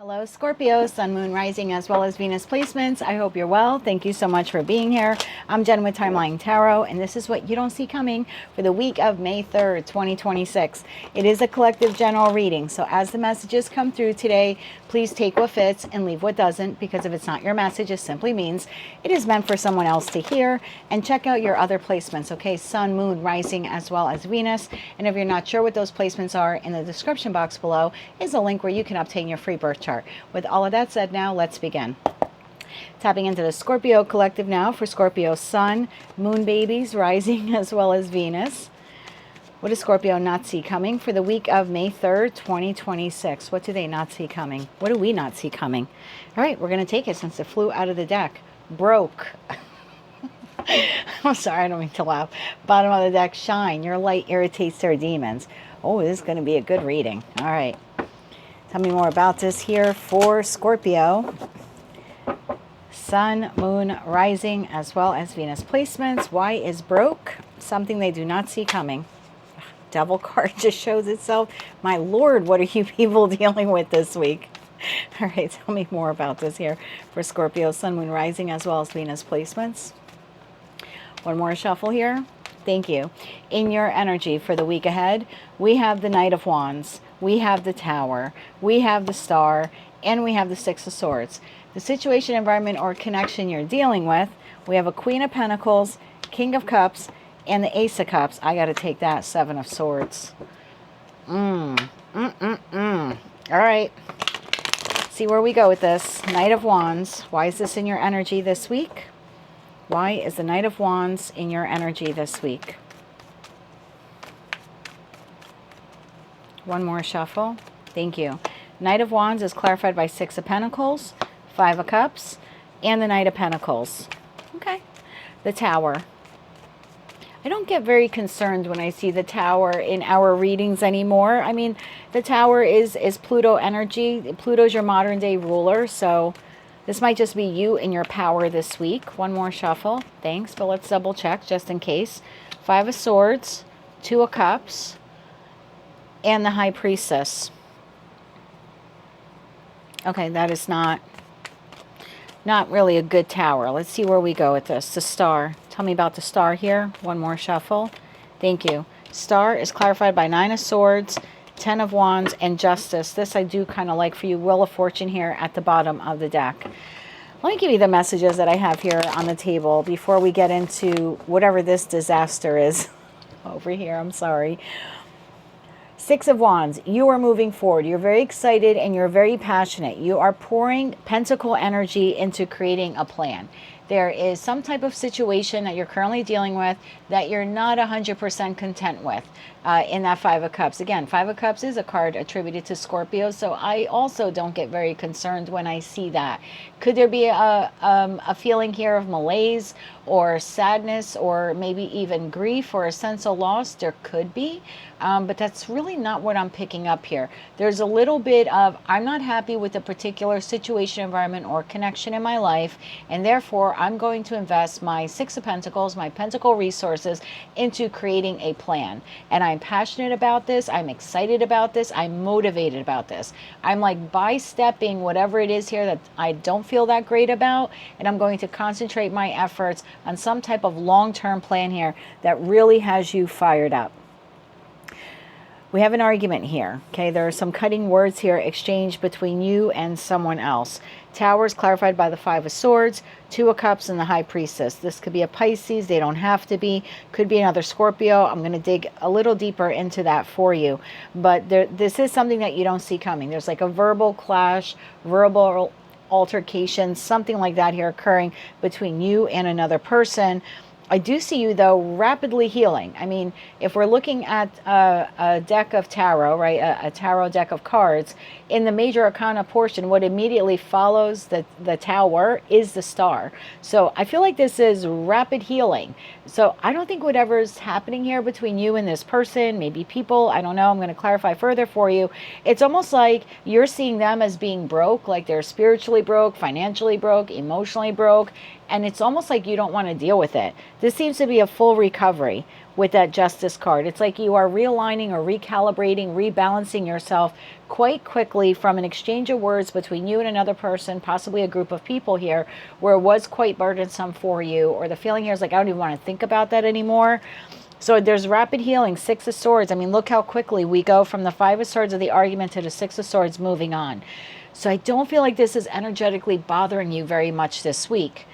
Hello, Scorpio, Sun, Moon, Rising, as well as Venus placements. I hope you're well. Thank you so much for being here. I'm Jen with Timeline Tarot, and this is what you don't see coming for the week of May 3rd, 2026. It is a collective general reading, so as the messages come through today, please take what fits and leave what doesn't, because if it's not your message, it simply means it is meant for someone else to hear. And check out your other placements, okay? Sun, Moon, Rising, as well as Venus. And if you're not sure what those placements are, in the description box below is a link where you can obtain your free birth chart. With all of that said, now let's begin. Tapping into the Scorpio collective now for Scorpio Sun, Moon babies, Rising, as well as Venus. What does Scorpio not see coming for the week of May 3rd, 2026? What do they not see coming? What do we not see coming? All right, we're going to take it since it flew out of the deck. Broke. I'm sorry, I don't mean to laugh. Bottom of the deck, shine. Your light irritates their demons. Oh, this is going to be a good reading. All right. Tell me more about this here for Scorpio. Sun, Moon, Rising, as well as Venus placements. Why is broke? Something they do not see coming. Devil card just shows itself. My Lord, what are you people dealing with this week? All right, tell me more about this here for Scorpio, Sun, Moon, Rising, as well as Venus placements. One more shuffle here. Thank you. In your energy for the week ahead, we have the Knight of Wands, we have the Tower, we have the Star, and we have the Six of Swords. The situation, environment, or connection you're dealing with, we have a Queen of Pentacles, King of Cups, and the Ace of Cups. I got to take that. Seven of Swords. All right. See where we go with this. Knight of Wands. Why is this in your energy this week? Why is the Knight of Wands in your energy this week? One more shuffle. Thank you. Knight of Wands is clarified by Six of Pentacles, Five of Cups, and the Knight of Pentacles. Okay. The Tower. I don't get very concerned when I see the Tower in our readings anymore. I mean, the Tower is Pluto energy. Pluto's your modern day ruler, so this might just be you and your power this week. One more shuffle. Thanks, but let's double check just in case. Five of Swords, Two of Cups, and the High Priestess. Okay, that is not really a good Tower. Let's see where we go with this. The Star. Tell me about the Star here. One more shuffle. Thank you. Star is clarified by Nine of Swords, Ten of Wands, and Justice. This I do kind of like for you. Wheel of Fortune here at the bottom of the deck. Let me give you the messages that I have here on the table before we get into whatever this disaster is over here. I'm sorry. Six of Wands, you are moving forward. You're very excited and you're very passionate. You are pouring pentacle energy into creating a plan. There is some type of situation that you're currently dealing with that you're not 100% content with in that Five of Cups. Again, Five of Cups is a card attributed to Scorpio, so I also don't get very concerned when I see that. Could there be a feeling here of malaise or sadness or maybe even grief or a sense of loss? There could be, but that's really not what I'm picking up here. There's a little bit of, I'm not happy with a particular situation, environment, or connection in my life, and therefore I'm going to invest my Six of Pentacles, my pentacle resources, into creating a plan. And I'm passionate about this. I'm excited about this. I'm motivated about this. I'm like by-stepping whatever it is here that I don't feel that great about, and I'm going to concentrate my efforts on some type of long-term plan here that really has you fired up. We have an argument here, okay? There are some cutting words here exchanged between you and someone else. Towers clarified by the Five of Swords, Two of Cups, and the High Priestess. This could be a Pisces. They don't have to be. Could be another Scorpio. I'm going to dig a little deeper into that for you. But this is something that you don't see coming. There's like a verbal clash, verbal altercation, something like that here occurring between you and another person. I do see you, though, rapidly healing. I mean, if we're looking at a deck of tarot, right, a tarot deck of cards, in the major arcana portion, what immediately follows the Tower is the Star. So I feel like this is rapid healing. So I don't think whatever's happening here between you and this person, maybe people, I don't know, I'm going to clarify further for you. It's almost like you're seeing them as being broke, like they're spiritually broke, financially broke, emotionally broke, and it's almost like you don't want to deal with it. This seems to be a full recovery with that Justice card. It's like you are realigning or recalibrating, rebalancing yourself quite quickly from an exchange of words between you and another person, possibly a group of people here, where it was quite burdensome for you, or the feeling here is like, I don't even want to think about that anymore. So there's rapid healing, Six of Swords. I mean, look how quickly we go from the Five of Swords of the argument to the Six of Swords moving on. So I don't feel like this is energetically bothering you very much this week.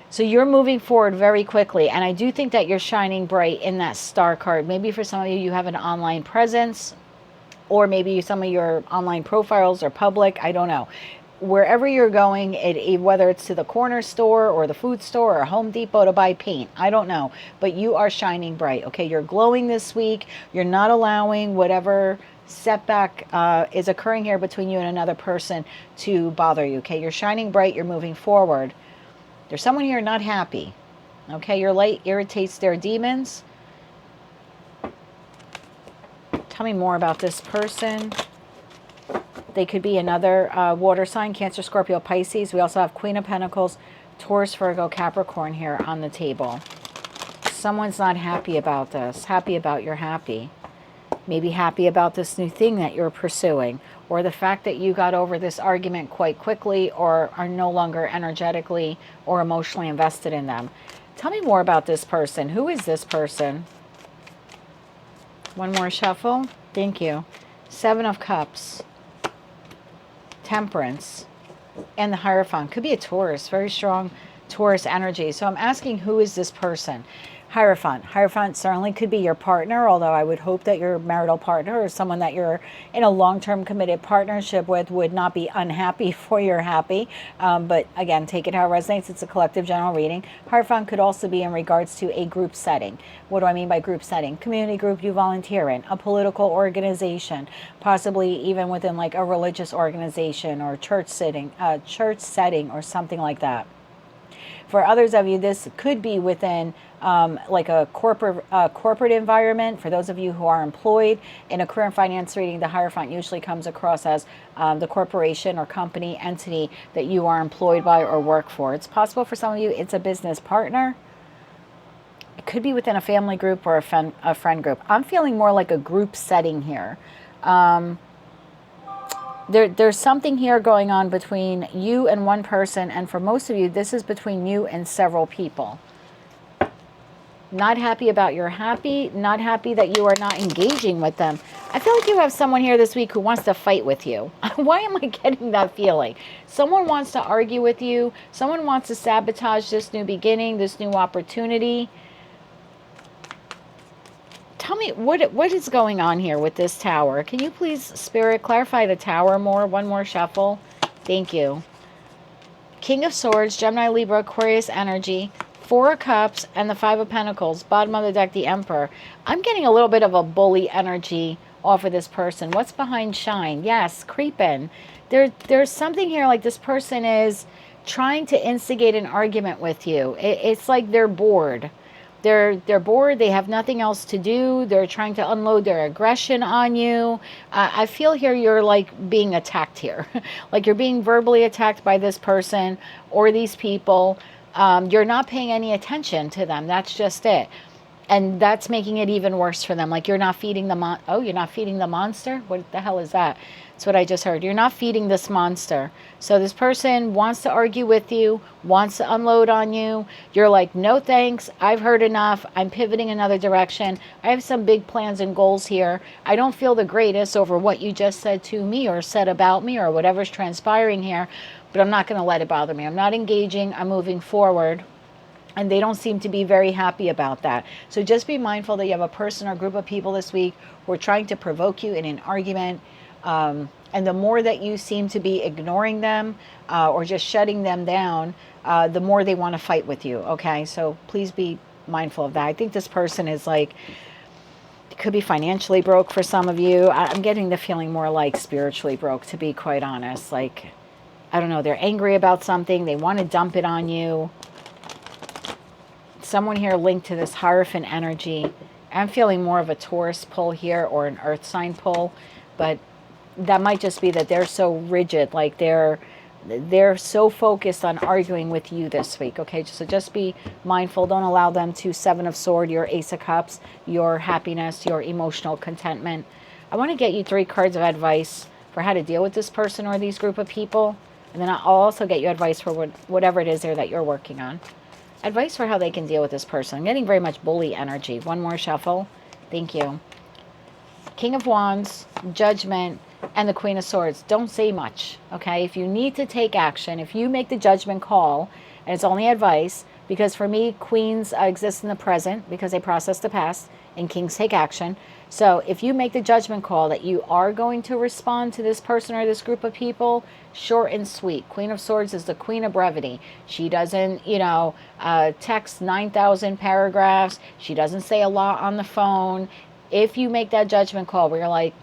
So you're moving forward very quickly. And I do think that you're shining bright in that Star card. Maybe for some of you, you have an online presence, or maybe some of your online profiles are public. I don't know. Wherever you're going, whether it's to the corner store or the food store or Home Depot to buy paint, I don't know. But you are shining bright, okay? You're glowing this week. You're not allowing whatever setback is occurring here between you and another person to bother you, okay? You're shining bright. You're moving forward. There's someone here not happy, okay? Your light irritates their demons. Tell me more about this person. They could be another water sign, Cancer, Scorpio, Pisces. We also have Queen of Pentacles, Taurus, Virgo, Capricorn here on the table. Someone's not happy about this, happy about you're happy. Maybe happy about this new thing that you're pursuing, or the fact that you got over this argument quite quickly, or are no longer energetically or emotionally invested in them. Tell me more about this person. Who is this person? One more shuffle. Thank you. Seven of Cups, Temperance, and the Hierophant. Could be a Taurus, very strong Taurus energy. So I'm asking, who is this person? Hierophant. Hierophant certainly could be your partner, although I would hope that your marital partner or someone that you're in a long-term committed partnership with would not be unhappy for your happy. But again, take it how it resonates. It's a collective general reading. Hierophant could also be in regards to a group setting. What do I mean by group setting? Community group you volunteer in, a political organization, possibly even within like a religious organization or church setting or something like that. For others of you, this could be within like a corporate environment. For those of you who are employed in a career and finance reading, the Hierophant usually comes across as the corporation or company entity that you are employed by or work for. It's possible for some of you it's a business partner. It could be within a family group or a friend group. I'm feeling more like a group setting here. There's something here going on between you and one person, and for most of you, this is between you and several people. Not happy about your happy, not happy that you are not engaging with them. I feel like you have someone here this week who wants to fight with you. Why am I getting that feeling? Someone wants to argue with you. Someone wants to sabotage this new beginning, this new opportunity. Tell me, what is going on here with this Tower? Can you please, Spirit, clarify the Tower more? One more shuffle. Thank you. King of Swords, Gemini, Libra, Aquarius energy, Four of Cups, and the Five of Pentacles. Bottom of the deck, the Emperor. I'm getting a little bit of a bully energy off of this person. What's behind Shine? Yes, creeping. There's something here like this person is trying to instigate an argument with you. It's like they're bored. They're bored. They have nothing else to do. They're trying to unload their aggression on you. I feel here you're like being attacked here. Like you're being verbally attacked by this person or these people. You're not paying any attention to them. That's just it. And that's making it even worse for them. Like you're not feeding the you're not feeding the monster? What the hell is that? That's what I just heard. You're not feeding this monster. So this person wants to argue with you, wants to unload on you. You're like, no thanks. I've heard enough. I'm pivoting another direction. I have some big plans and goals here. I don't feel the greatest over what you just said to me or said about me or whatever's transpiring here, but I'm not going to let it bother me. I'm not engaging. I'm moving forward. And they don't seem to be very happy about that. So just be mindful that you have a person or group of people this week who are trying to provoke you in an argument. And the more that you seem to be ignoring them or just shutting them down, the more they want to fight with you. Okay, so please be mindful of that. I think this person is like, it could be financially broke for some of you. I'm getting the feeling more like spiritually broke, to be quite honest. Like, I don't know, they're angry about something. They want to dump it on you. Someone here linked to this Hierophant energy. I'm feeling more of a Taurus pull here or an earth sign pull, but that might just be that they're so rigid, like they're they're so focused on arguing with you this week, okay? So just be mindful. Don't allow them to Seven of Swords, your Ace of Cups, your happiness, your emotional contentment. I want to get you 3 cards of advice for how to deal with this person or these group of people. And then I'll also get you advice for whatever it is there that you're working on. Advice for how they can deal with this person. I'm getting very much bully energy. One more shuffle. Thank you. King of Wands, Judgment, and the Queen of Swords. Don't say much, okay? If you need to take action, if you make the judgment call, and it's only advice, because for me, queens exist in the present because they process the past, and kings take action. So if you make the judgment call that you are going to respond to this person or this group of people, short and sweet. Queen of Swords is the queen of brevity. She doesn't, text 9,000 paragraphs. She doesn't say a lot on the phone. If you make that judgment call where you're like,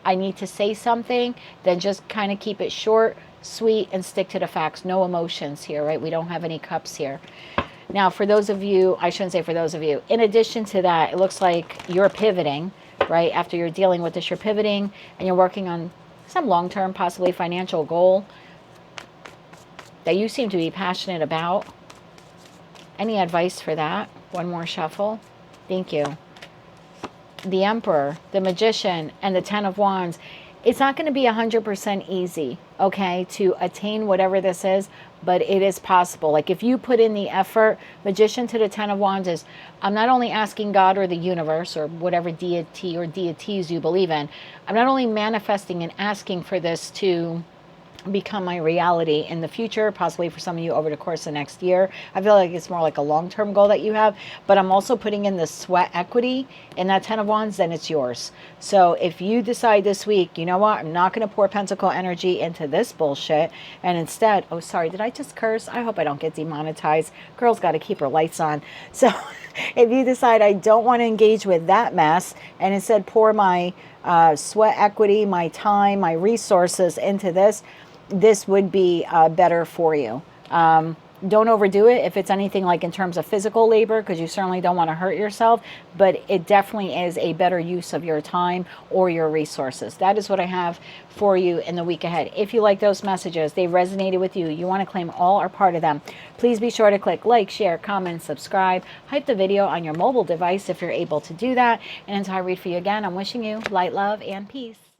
I need to say something, then just kind of keep it short, sweet, and stick to the facts. No emotions here, right? We don't have any cups here. Now, for those of you, I shouldn't say for those of you, in addition to that, it looks like you're pivoting, right? After you're dealing with this, you're pivoting and you're working on some long-term, possibly financial goal that you seem to be passionate about. Any advice for that? One more shuffle. Thank you. The Emperor, the Magician, and the Ten of Wands. It's not going to be 100% easy, okay, to attain whatever this is, but it is possible. Like if you put in the effort, Magician to the Ten of Wands is, I'm not only asking God or the universe or whatever deity or deities you believe in, I'm not only manifesting and asking for this to become my reality in the future, possibly for some of you over the course of next year. I feel like it's more like a long-term goal that you have, but I'm also putting in the sweat equity in that Ten of Wands, then it's yours. So if you decide this week, you know what, I'm not going to pour pentacle energy into this bullshit, and instead, oh, sorry, did I just curse? I hope I don't get demonetized. Girl's got to keep her lights on. So if you decide I don't want to engage with that mess, and instead pour my sweat equity, my time, my resources into this, this would be better for you. Don't overdo it if it's anything like in terms of physical labor, because you certainly don't want to hurt yourself, but it definitely is a better use of your time or your resources. That is what I have for you in the week ahead. If you like those messages, they resonated with you, you want to claim all or part of them, please be sure to click like, share, comment, subscribe, hype the video on your mobile device if you're able to do that. And until I read for you again, I'm wishing you light, love, and peace.